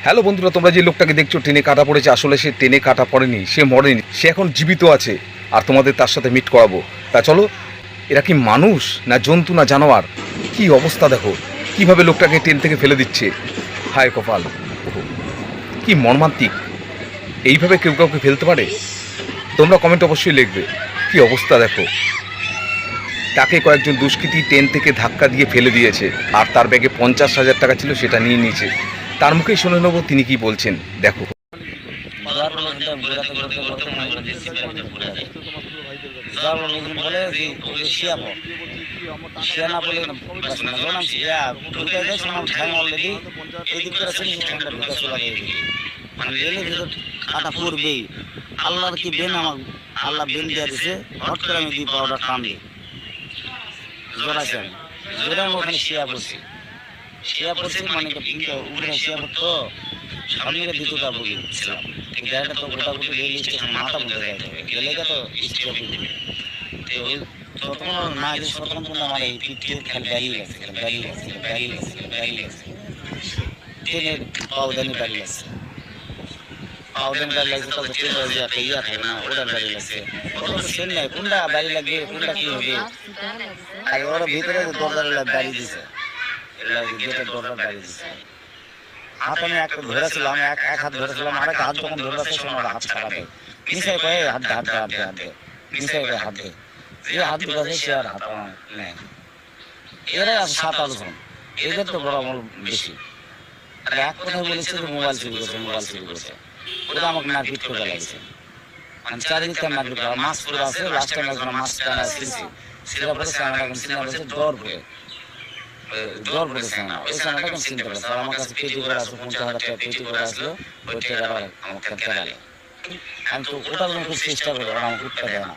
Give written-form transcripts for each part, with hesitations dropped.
Hello বন্ধুরা, তোমরা যে লোকটাকে দেখছো ট্রেনে কাটা পড়েছে, আসলে সে ট্রেনে কাটা পড়েনি, সে মরেনি, সে এখন জীবিত আছে। আর তোমাদের তার সাথে মিট করাবো। তা চলো, এরা কি মানুষ না জন্তু না জানোয়ার? কি অবস্থা দেখো, কিভাবে লোকটাকে ট্রেন থেকে ফেলে দিচ্ছে। হায় কপাল, ওহো, কি মর্মান্তিক। এইভাবে কেউ কাউকে ফেলতে পারে? তোমরা কমেন্ট অবশ্যই লিখবে। কি অবস্থা দেখো। তাকে কয়েকজন দুষ্কৃতী ট্রেন থেকে ধাক্কা দিয়ে ফেলে দিয়েছে, আর তার ব্যাগে 50,000 টাকা ছিল, সেটা নিয়ে নিয়েছে। তার মুখেই শুনে নেবো তিনি কি বলছেন, দেখো। আল্লাহর কি বেন আমার আল্লাহ বেন দিয়ে দিছে হট করে আমি দিয়ে পাউডার টান দিই জোরাছেন জোরে আমি ওখানে শিয়া পড়ছি মানে উপরে শিয়া পড়তো সামনে দ্বিতীয়টা বলছিলাম জায়গাটা তো গোটাগুটি রেল স্টেশন মাথা বলতে যাইতে হবে গেলে তো স্টেশন তখন না যে প্রথম আমার এই পিঠে খালি দাঁড়িয়ে গেছে ট্রেনের পাউদানি দাঁড়িয়ে আছে পাউদানি দাঁড়িয়ে লাগছে তখন ট্রেন যে একটা ইয়া থাকে না ওটা দাঁড়িয়ে লাগছে ওটা তো ট্রেন নাই কোনটা দাঁড়িয়ে লাগবে কোনটা কি হবে আর ওরা ভিতরে দরজার দাঁড়িয়ে দিছে গেটের দরজা দাঁড়িয়ে দিছে হাত আমি এক ধরেছিলাম এক হাত ধরেছিলাম আর এক হাত যখন ধরে রাখছে সময় হাত ছাড়া দেয় নিশ্চয় কয়ে হাত দে নিশ্চয় কয়ে হাত দে যে হাত ধরেছে সে আর হাত নেয় এরা 7-8 জন এদের তো বড় আমল বেশি আর এক কথা বলেছে যে মোবাইল চুরি করছে ওরা আমাকে মারপিট করে লাগছে মানে চারিদিকে মারপিট করা মাছ পরে আছে লাস্ট টাইম একজন মাছ টানা ছিলছি সেটা পড়েছে আমার এখন চিন্তা করেছে জ্বর পড়েছে না ওই সময়টা এখন চিন্তা করেছে আর আমার কাছে পেটি করে আসলো 50,000 টাকা পেটি করে আসলো ওই টাকাটা আমাকে কেনালে আমি তো ওটা খুব চেষ্টা করি ওরা আমাকে উঠতে দেয় না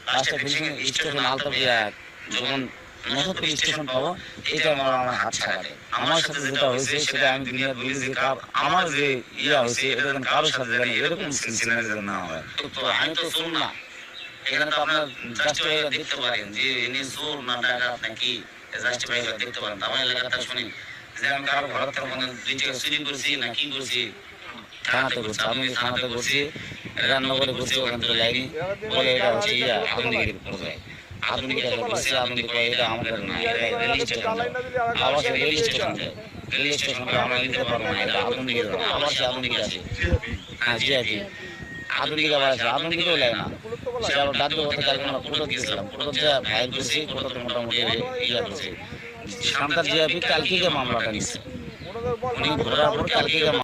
লাস্টে ফিলিং স্টেশন আলতা যখন নজরপুর স্টেশন পাবো এটা আমার হাত ছাড়াবে আমার সাথে যেটা হয়েছে সেটা আমি দুনিয়ার বলি যে আমার যে ইয়া হয়েছে এটা যেন কারোর সাথে জানি এরকম সিলসিলা যেন না হয় তো আমি তো শুন না এখানে তো আপনার জাস্টিফাই দেখতে পারেন যে ইনি চোর না ডাকাত নাকি জাস্টিফাই দেখতে পারেন আমার এলাকাটা শুনি যে আমি কারো ঘর থেকে মানে দুইটা চুরি করছি না কি করছি থানাতে করছি আমি থানাতে করছি রান্নাঘরে করছি ওখান থেকে লাইনি বলে এটা হচ্ছে ইয়া আধুনিকের পর্যায়ে আধুনিক বলছে আধুনিক এটা আমাদের না এটা রেল স্টেশন আবার রেল স্টেশনটা আমরা নিতে পারবো না এটা আধুনিকের আবার সে আধুনিক আছে হ্যাঁ জিআইপি আধুনিক আবার আছে আধুনিকও লাগে না সেটা আবার দাদু কথা কালকে আমরা ফটো দিয়েছিলাম ফটো দেওয়া ভাইয়ের করছি ফটোতে মোটামুটি ইয়া করছি সান্তার জিআইপি কালকে মামলাটা নিচ্ছে উনি ঘোরার পর কালকে